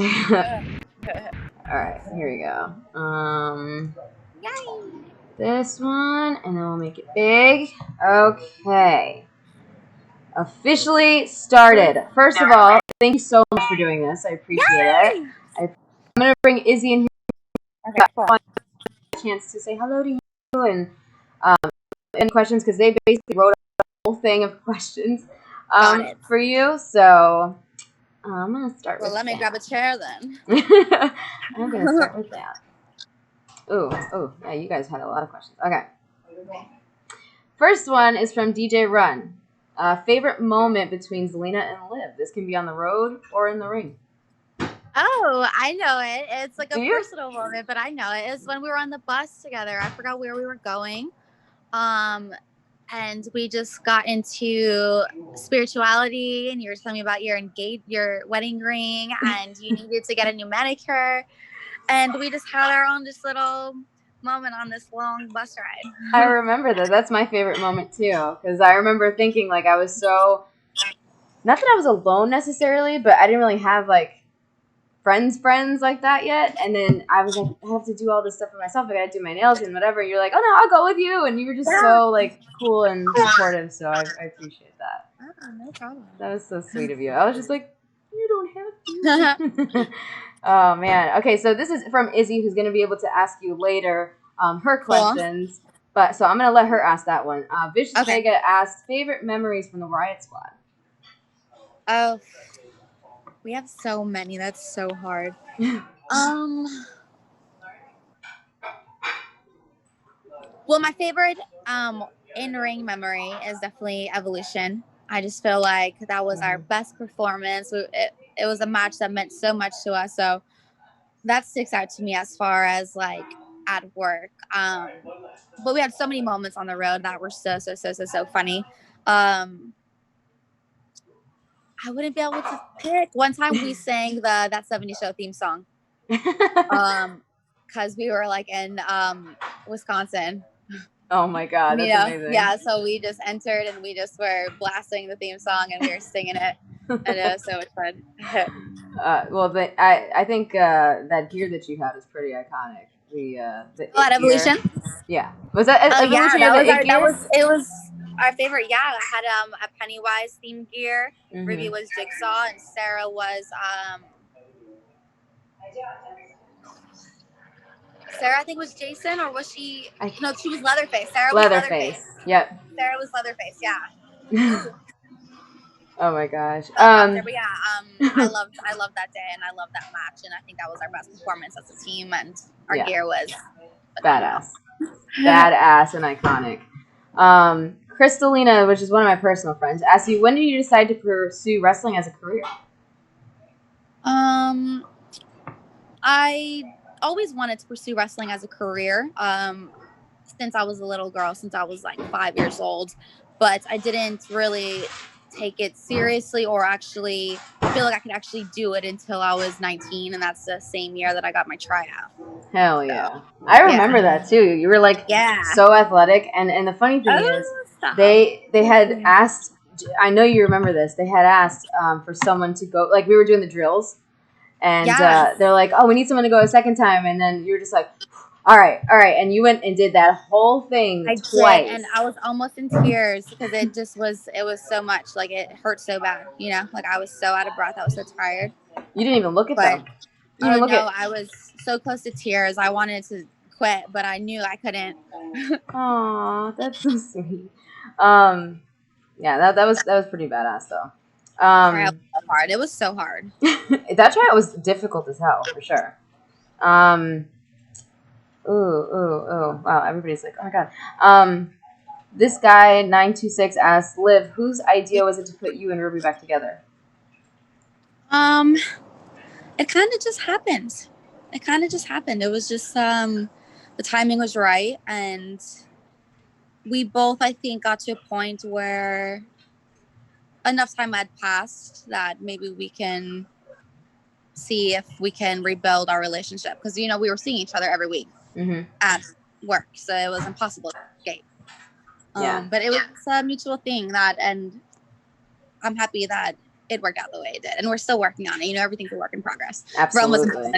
All right, here we go. Yay! This one, and then we'll make it big. Okay. Officially started. First of all, thank you so much for doing this. I appreciate it. I'm going to bring Izzy in here. Okay, cool. A chance to say hello to you and questions, because they basically wrote a whole thing of questions for you. So I'm going to start with let me grab a chair then. I'm going to start with that. Oh, yeah, you guys had a lot of questions. Okay. First one is from DJ Run. Favorite moment between Zelina and Liv? This can be on the road or in the ring. Oh, I know it. It's like a personal moment, but I know it. It's when we were on the bus together. I forgot where we were going. And we just got into spirituality, and you were telling me about your wedding ring, and you needed to get a new manicure, and we just had our own just little moment on this long bus ride. I remember that. That's my favorite moment too, because I remember thinking like I was so, not that I was alone necessarily, but I didn't really have like friends like that yet. And then I was like, I have to do all this stuff for myself. I gotta do my nails and whatever. And you're like, oh no, I'll go with you. And you were just so like cool and supportive. So I appreciate that. No problem. That was so sweet of you. I was just like, you don't have to. Oh man. Okay, so this is from Izzy, who's gonna be able to ask you later her questions. But so I'm gonna let her ask that one. Vicious Vega asked favorite memories from the Riot Squad. Oh, we have so many. That's so hard. Well, my favorite in-ring memory is definitely Evolution. I just feel like that was our best performance. It was a match that meant so much to us. So that sticks out to me as far as like at work. But we had so many moments on the road that were so funny. I wouldn't be able to pick. One time we sang that 70s Show theme song. Because we were like in Wisconsin. Oh my God, that's amazing. Yeah, so we just entered and we just were blasting the theme song and we were singing it. And it was so much fun. Well, I think that gear that you had is pretty iconic. The Evolution? Yeah. Was that Evolution? It was our favorite. Yeah, I had a Pennywise themed gear. Ruby was Jigsaw and Sarah was Sarah, I think, was Jason, or was she? No, she was Leatherface. Sarah was Leatherface. Yep. Sarah was Leatherface. Yeah. Oh my gosh. But yeah, I loved that day and I loved that match, and I think that was our best performance as a team, and our gear was phenomenal. Badass and iconic. Crystalina, which is one of my personal friends, asked you, when did you decide to pursue wrestling as a career? I always wanted to pursue wrestling as a career since I was a little girl, since I was like 5 years old, but I didn't really take it seriously or actually feel like I could actually do it until I was 19, and that's the same year that I got my tryout. Hell yeah. I remember that too. You were like so athletic, and the funny thing is they had asked, I know you remember this, they had asked for someone to go, like we were doing the drills, and they're like, oh, we need someone to go a second time, and then you were just like, all right, and you went and did that whole thing twice. Did, and I was almost in tears because it was so much, like it hurt so bad, like I was so out of breath, I was so tired. You didn't even look at them. I was so close to tears. I wanted to quit, but I knew I couldn't. Aw, that's so sweet. Yeah, that was pretty badass though. It was so hard. That tryout was difficult as hell, for sure. Ooh. Wow, everybody's like, oh my God. This guy, 926, asked, Liv, whose idea was it to put you and Ruby back together? It kind of just happened. It was just, the timing was right, and we both, I think, got to a point where enough time had passed that maybe we can see if we can rebuild our relationship, because we were seeing each other every week at work, so it was impossible to escape. But it was a mutual thing and I'm happy that it worked out the way it did. And we're still working on it. You know, everything's a work in progress. Absolutely.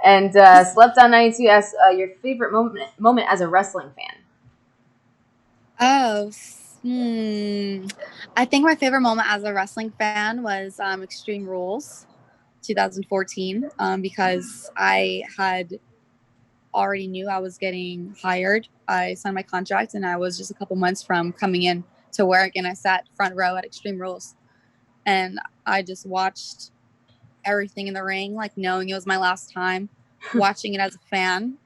And Slept on 92 asks your favorite moment as a wrestling fan. Oh, I think my favorite moment as a wrestling fan was Extreme Rules 2014, because I had already knew I was getting hired. I signed my contract and I was just a couple months from coming in to work, and I sat front row at Extreme Rules and I just watched everything in the ring, like knowing it was my last time, watching it as a fan,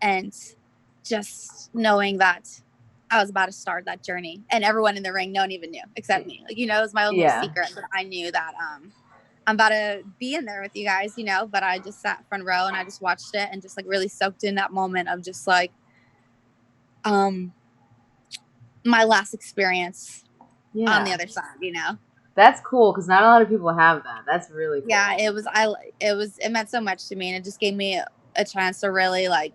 and just knowing that I was about to start that journey, and everyone in the ring, no one even knew except me. Like, you know, it was my own little secret, but I knew that I'm about to be in there with you guys, you know, but I just sat front row and I just watched it and just like really soaked in that moment of just like my last experience on the other side, you know. That's cool, because not a lot of people have that. That's really cool. Yeah, it meant so much to me, and it just gave me a chance to really like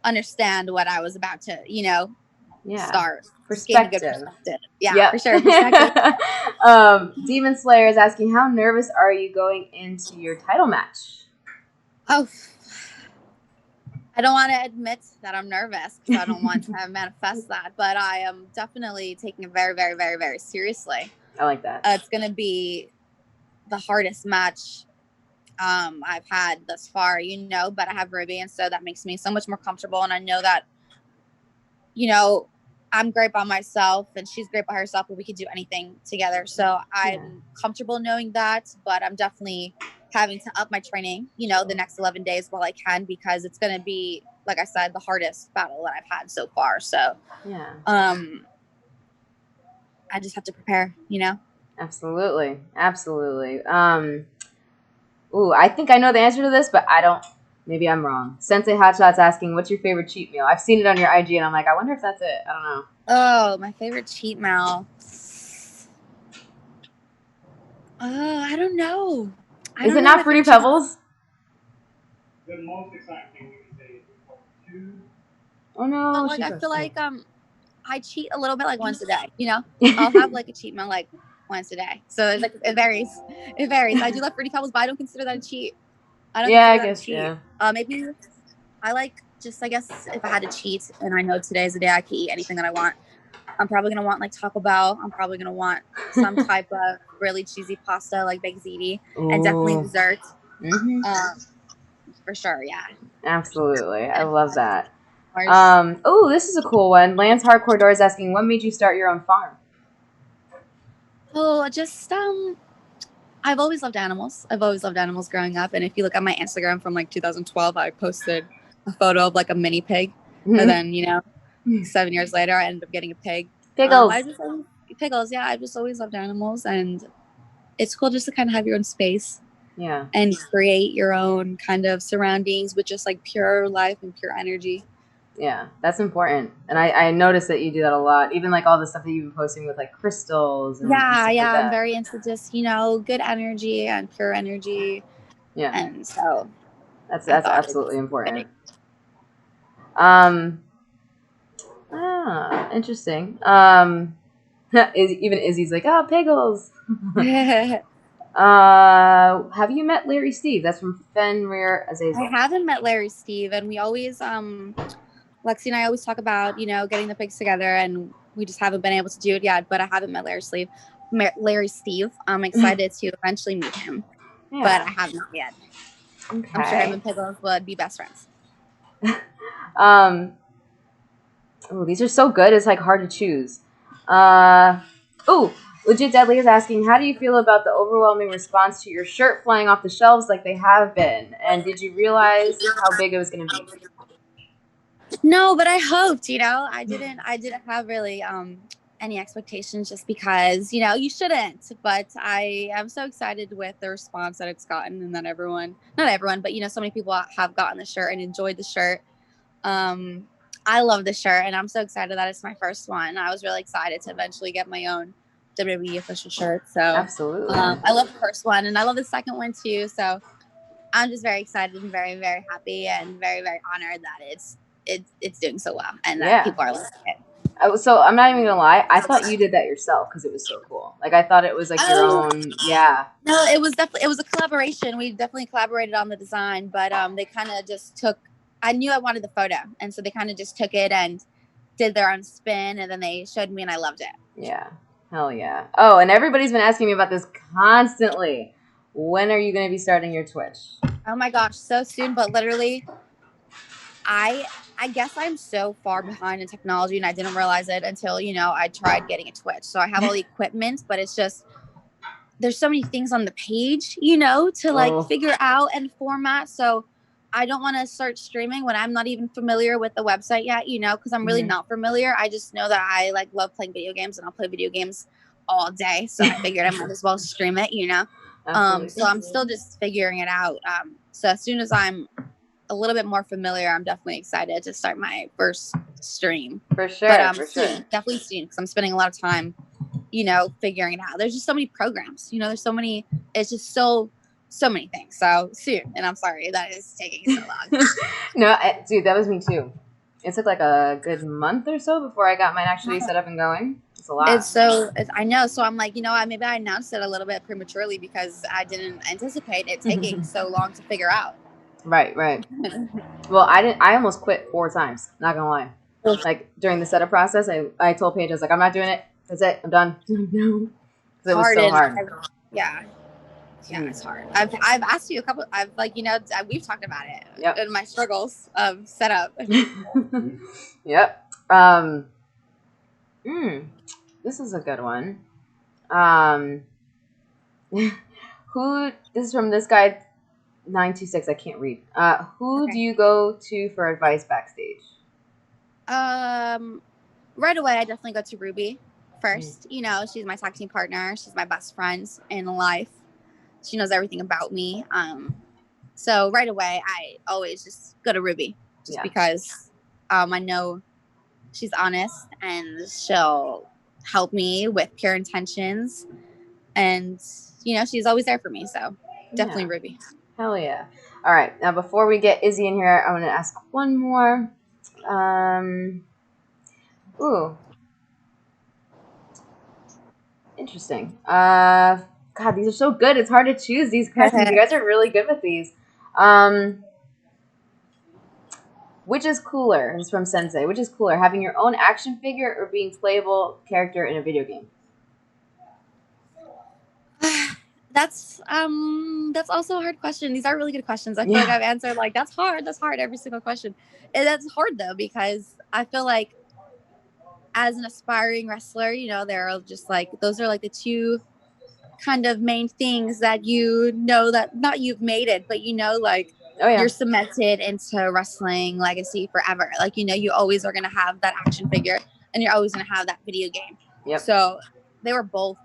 understand what I was about to, you know, start. Perspective. Yeah, for sure. Perspective. Demon Slayer is asking, how nervous are you going into your title match? Oh, I don't want to admit that I'm nervous because I don't want to manifest that, but I am definitely taking it very, very, very, very seriously. I like that. It's going to be the hardest match I've had thus far, you know, but I have Ruby, and so that makes me so much more comfortable. And I know that, you know, I'm great by myself and she's great by herself, but we could do anything together. So I'm comfortable knowing that, but I'm definitely having to up my training, you know, the next 11 days while I can, because it's going to be, like I said, the hardest battle that I've had so far. So, I just have to prepare, you know? Absolutely. Absolutely. I think I know the answer to this, but I don't. Maybe I'm wrong. Sensei Hotshot's asking, what's your favorite cheat meal? I've seen it on your IG, and I'm like, I wonder if that's it. I don't know. Oh, my favorite cheat meal. I don't know. Is it not Fruity Pebbles? The most exciting thing we can say is oh no. But, like, I feel like I cheat a little bit like once a day, you know? I'll have like a cheat meal like once a day. So it's like it varies. It varies. I do love Fruity Pebbles, but I don't consider that a cheat. I don't consider that a cheat. Maybe I like, just, I guess if I had to cheat and I know today's the day I can eat anything that I want, I'm probably going to want like Taco Bell. I'm probably going to want some type of really cheesy pasta like baked ziti, and definitely dessert. For sure, yeah. Absolutely. I love that. This is a cool one. Lance Hardcore Door is asking, what made you start your own farm? Oh, just I've always loved animals. I've always loved animals growing up. And if you look at my Instagram from like 2012, I posted a photo of like a mini pig. And then, you know, 7 years later, I ended up getting a pig. Pickles. Pickles, yeah. I've just always loved animals. And it's cool just to kind of have your own space. Yeah. And create your own kind of surroundings with just like pure life and pure energy. Yeah, that's important. And I noticed that you do that a lot. Even like all the stuff that you've been posting with like crystals. And yeah, stuff like that. I'm very into just, you know, good energy and pure energy. Yeah. And so that's absolutely important. Interesting. Even Izzy's like, oh, Piggles. Have you met Larry Steve? That's from Fenrir Azazel. I haven't met Larry Steve, and we always Lexi and I always talk about, you know, getting the pigs together, and we just haven't been able to do it yet. But I haven't met Larry Steve. I'm excited to eventually meet him, but I have not yet. Okay. I'm sure him and Piggles would be best friends. These are so good. It's like hard to choose. Legit Deadly is asking, how do you feel about the overwhelming response to your shirt flying off the shelves like they have been? And did you realize how big it was going to be? No, but I hoped, you know, I didn't have really any expectations, just because, you know, you shouldn't. But I am so excited with the response that it's gotten, and that not everyone, but, you know, so many people have gotten the shirt and enjoyed the shirt. I love the shirt, and I'm so excited that it's my first one. I was really excited to eventually get my own WWE official shirt. So absolutely, I love the first one, and I love the second one too. So I'm just very excited and very, very happy and very, very honored that it's doing so well and that people are liking it. So I'm not even gonna lie. I thought you did that yourself because it was so cool. Like I thought it was like your own. Yeah. No, it was a collaboration. We definitely collaborated on the design, but they kind of just took. I knew I wanted the photo, and so they kind of just took it and did their own spin, and then they showed me, and I loved it. Yeah. Hell yeah. Oh, and everybody's been asking me about this constantly. When are you going to be starting your Twitch? Oh my gosh, so soon, but literally, I guess I'm so far behind in technology, and I didn't realize it until I tried getting a Twitch. So I have all the equipment, but it's just there's so many things on the page, to like figure out and format. So I don't want to start streaming when I'm not even familiar with the website yet, because I'm really not familiar. I just know that I like love playing video games, and I'll play video games all day. So I figured I might as well stream it, So I'm still just figuring it out. So as soon as I'm a little bit more familiar, I'm definitely excited to start my first stream. For sure. But definitely soon, because I'm spending a lot of time figuring it out. There's just so many programs, there's so many, it's just so many things. So soon. And I'm sorry that is taking so long. No, dude, that was me too. It took like a good month or so before I got mine actually set up and going. It's a lot. I know. So I'm like, maybe I announced it a little bit prematurely because I didn't anticipate it taking so long to figure out. Right. Well, I almost quit 4 times. Not gonna lie. Like during the setup process, I told Paige, I was like, I'm not doing it. That's it. I'm done. No, because it was so hard. Yeah, it's hard. I've asked you a couple. I've we've talked about it in my struggles of setup. Yep. This is a good one. Who? This is from this guy. 926. I can't read. Who do you go to for advice backstage? Right away, I definitely go to Ruby first. She's my tag team partner. She's my best friend in life. She knows everything about me. So right away, I always just go to Ruby just because I know she's honest and she'll help me with pure intentions, and she's always there for me. So definitely Ruby. Hell yeah. All right. Now, before we get Izzy in here, I'm going to ask one more. Ooh. Interesting. God, these are so good. It's hard to choose these questions. You guys are really good with these. Which is cooler? This is from Sensei. Which is cooler, having your own action figure or being playable character in a video game? That's also a hard question. These are really good questions. I feel like I've answered that's hard every single question. And that's hard though, because I feel like as an aspiring wrestler, there are just those are the two kind of main things that that not you've made it, but you're cemented into wrestling legacy forever. You always are going to have that action figure, and you're always going to have that video game. Yep. So they were both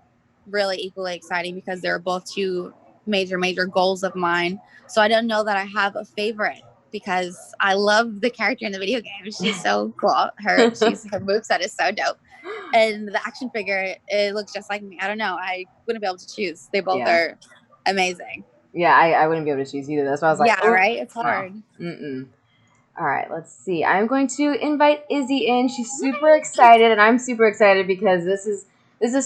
really equally exciting because they were both two major goals of mine. So I don't know that I have a favorite because I love the character in the video game. She's so cool. Her moveset is so dope. And the action figure, it looks just like me. I don't know. I wouldn't be able to choose. They both are amazing. Yeah, I wouldn't be able to choose either. That's why I was like, right? It's hard. No. All right, let's see. I'm going to invite Izzy in. She's super excited, and I'm super excited because this is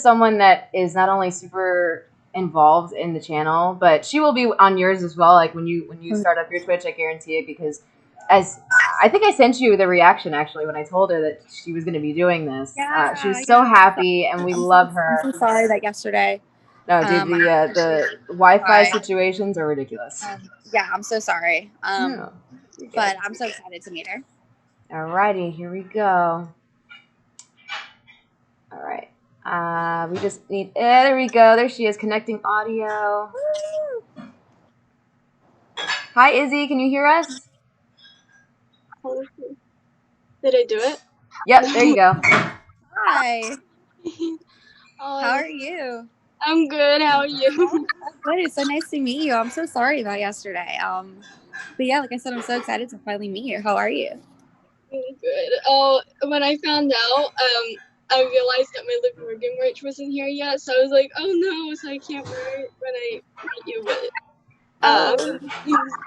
someone that is not only super involved in the channel, but she will be on yours as well. Like when you start up your Twitch, I guarantee it, because as I think I sent you the reaction actually when I told her that she was going to be doing this. She was so happy, and we love her. I'm so sorry that yesterday. No, dude, the Wi-Fi situations are ridiculous. I'm so sorry. But I'm so excited to meet her. Alrighty, here we go. All right. We just need. There we go. There she is, connecting audio. Hi, Izzy. Can you hear us? Did I do it? Yep. There you go. Hi. How are you? I'm good. How are you? I'm good. It's so nice to meet you. I'm so sorry about yesterday. But yeah, like I said, I'm so excited to finally meet you. How are you? I'm good. When I found out, I realized that my Liv Morgan merch wasn't here yet, so I was like, oh no, so I can't wear it when I meet you, but it's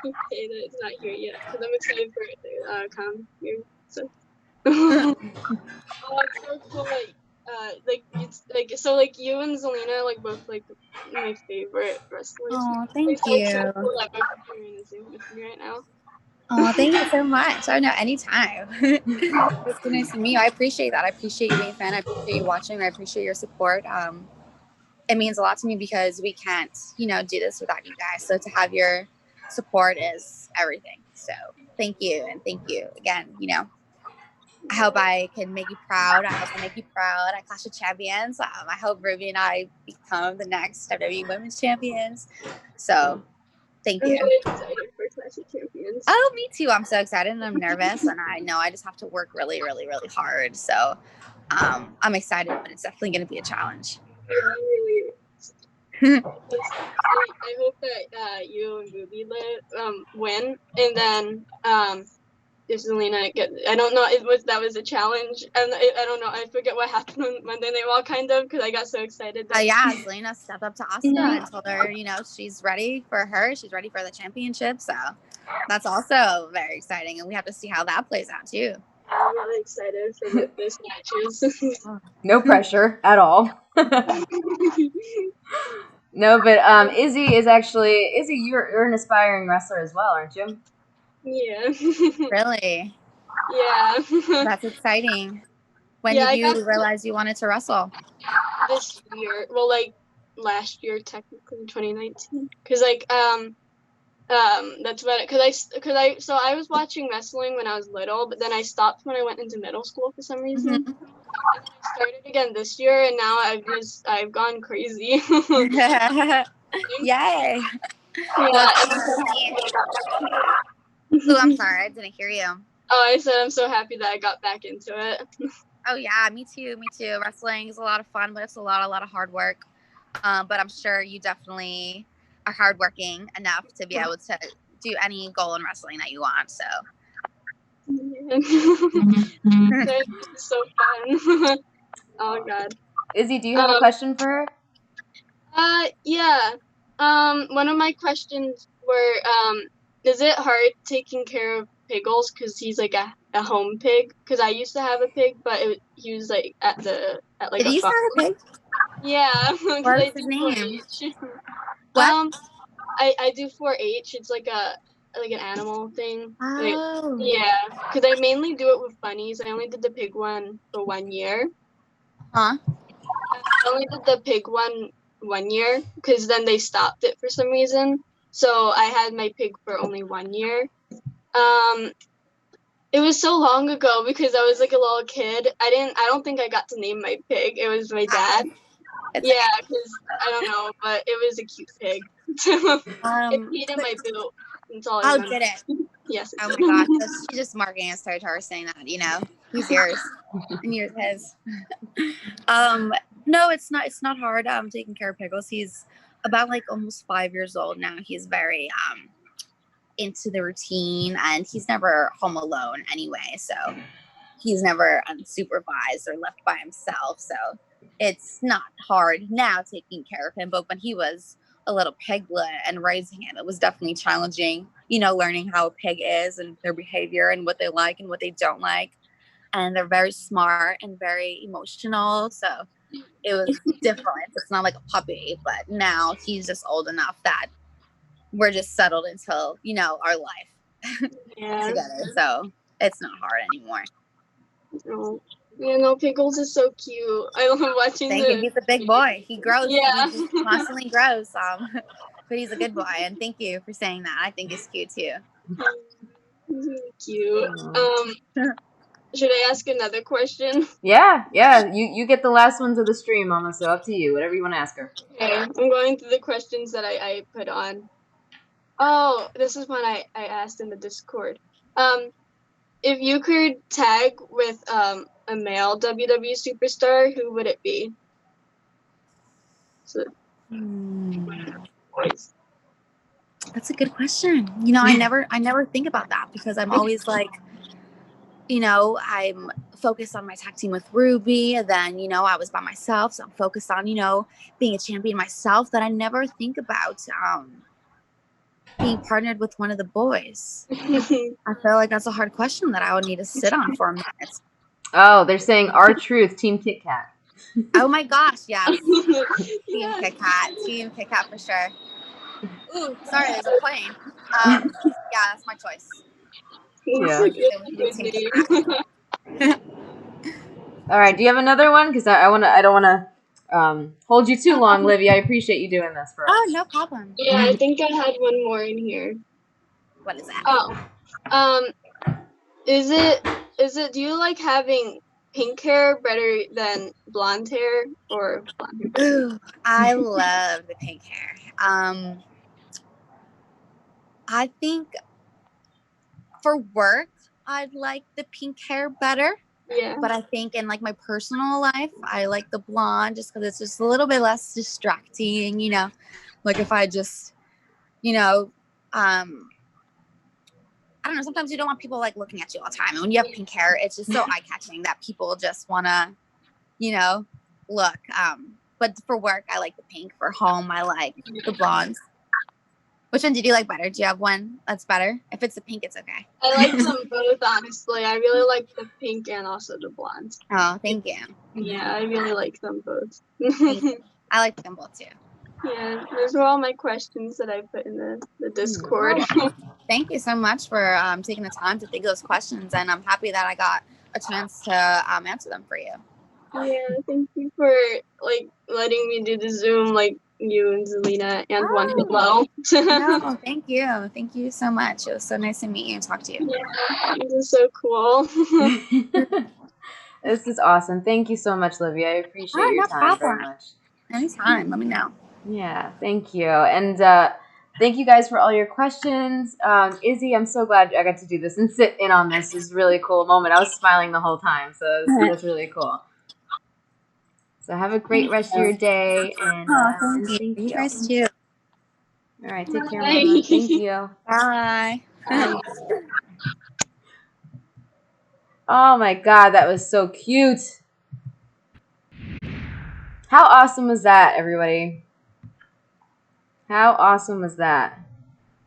okay that it's not here yet, because I'm excited for it to come here, so. Oh, it's so cool. It's like so. Like you and Zelina, like both like my favorite wrestlers. Oh, thank So it's so you. cool that both of you are in the Zoom with me right now. Oh, thank you so much. Oh no, anytime. It's so nice to meet you. I appreciate that. I appreciate you being a fan. I appreciate you watching. I appreciate your support. It means a lot to me because we can't, do this without you guys. So to have your support is everything. So thank you. And thank you again. I hope I can make you proud. I also make you proud at Clash of Champions. I hope Ruby and I become the next WWE Women's Champions. So thank you. I'm really excited for Clash of Champions. Oh, me too. I'm so excited and I'm nervous and I know I just have to work really, really, really hard. So I'm excited, but it's definitely going to be a challenge. Yeah, really. I hope that you and Ruby win, and then if Zelina I don't know, that was a challenge, and I don't know, I forget what happened on Monday Night Raw, kind of, because I got so excited. Yeah, Zelina stepped up to Asuka and told her, she's ready for her. She's ready for the championship. So that's also very exciting, and we have to see how that plays out too. I'm really excited for this matches. No pressure at all. No, but Izzy, you're an aspiring wrestler as well, aren't you? Yeah. Really? Yeah. That's exciting. When did you realize you wanted to wrestle? This year. Well, like last year, technically 2019. Cause that's when so I was watching wrestling when I was little, but then I stopped when I went into middle school for some reason. And then I started again this year, and now I've gone crazy. Yay! Yeah. Oh, I'm sorry, I didn't hear you. Oh, I said I'm so happy that I got back into it. Oh yeah, me too. Wrestling is a lot of fun, but it's a lot of hard work. But I'm sure you definitely are hardworking enough to be able to do any goal in wrestling that you want. So It's so fun. Oh god. Izzy, do you have a question for her? Yeah. One of my questions were, is it hard taking care of Piggles because he's like a home pig? Because I used to have a pig, but he was like at like Did you have a pig? Yeah. What's his name? 4-H. What? I do 4-H. It's like an animal thing. Oh. Yeah, because I mainly do it with bunnies. I only did the pig one for 1 year. Huh? I only did the pig one year because then they stopped it for some reason. So I had my pig for only 1 year. It was so long ago because I was like a little kid. I don't think I got to name my pig. It was my dad. Yeah, because I don't know, but it was a cute pig. It peed in my boot. That's all I remember. Did it? Yes. Oh my gosh, she's just marking his territory, saying that he's yours and you're his. No, it's not hard. Taking care of Pickles. He's about like almost 5 years old now. He's very into the routine, and he's never home alone anyway. So he's never unsupervised or left by himself. So it's not hard now taking care of him. But when he was a little piglet and raising him, it was definitely challenging, learning how a pig is and their behavior and what they like and what they don't like. And they're very smart and very emotional. So it was different. It's not like a puppy, but now he's just old enough that we're just settled until, our life together. So it's not hard anymore. Oh. Yeah, no, Pickles is so cute. I love watching him. He's a big boy. He grows. Yeah. He constantly grows. But he's a good boy. And thank you for saying that. I think he's cute too. He's really cute. Should I ask another question? Yeah. You get the last ones of the stream, Mama. So up to you. Whatever you want to ask her. Okay, I'm going through the questions that I put on. Oh, this is one I asked in the Discord. If you could tag with a male WWE superstar, who would it be? So, that's a good question. I never think about that because I'm always like, I'm focused on my tag team with Ruby. And then, I was by myself. So I'm focused on, being a champion myself, that I never think about being partnered with one of the boys. I feel like that's a hard question that I would need to sit on for a minute. Oh, they're saying our truth, Team Kit Kat. Oh my gosh, yes. Team Yeah. Kit Kat. Team Kit Kat for sure. Ooh, sorry, there's a plane. Yeah, that's my choice. Yeah. Good name. All right. Do you have another one? Because I don't want to hold you too long, Livy. I appreciate you doing this for us. Oh, no problem. Yeah, I think I had one more in here. What is that? Oh, is it? Do you like having pink hair better than blonde hair, or blonde hair better? Ooh, I love the pink hair. I think for work, I'd like the pink hair better. Yeah. But I think in like my personal life, I like the blonde just because it's just a little bit less distracting, you know. Like if I just, you know, I don't know, sometimes you don't want people like looking at you all the time. And when you have pink hair, it's just so eye-catching that people just wanna, you know, look. But for work, I like the pink. For home, I like the blondes. Which one did you like better? Do you have one that's better? If it's the pink, it's okay. I like them both, honestly. I really like the pink and also the blonde. Oh, thank you. Yeah, I really like them both. I like them both too. Yeah, those were all my questions that I put in the Discord. Thank you so much for taking the time to think of those questions, and I'm happy that I got a chance to answer them for you. Yeah, thank you for like letting me do the Zoom, like you and Zelina and one hello. No, thank you. Thank you so much. It was so nice to meet you and talk to you. Yeah, this is so cool. This is awesome. Thank you so much, Livy. I appreciate your time very much. Anytime. Let me know. Yeah, thank you. And thank you guys for all your questions. Izzy, I'm so glad I got to do this and sit in on this. This is a really cool moment. I was smiling the whole time, so that's really cool. So have a great rest of your day, and thank you. You guys too. All right, take care, Mama. Thank you. Bye. Bye. Oh my God, that was so cute. How awesome was that, everybody? How awesome was that?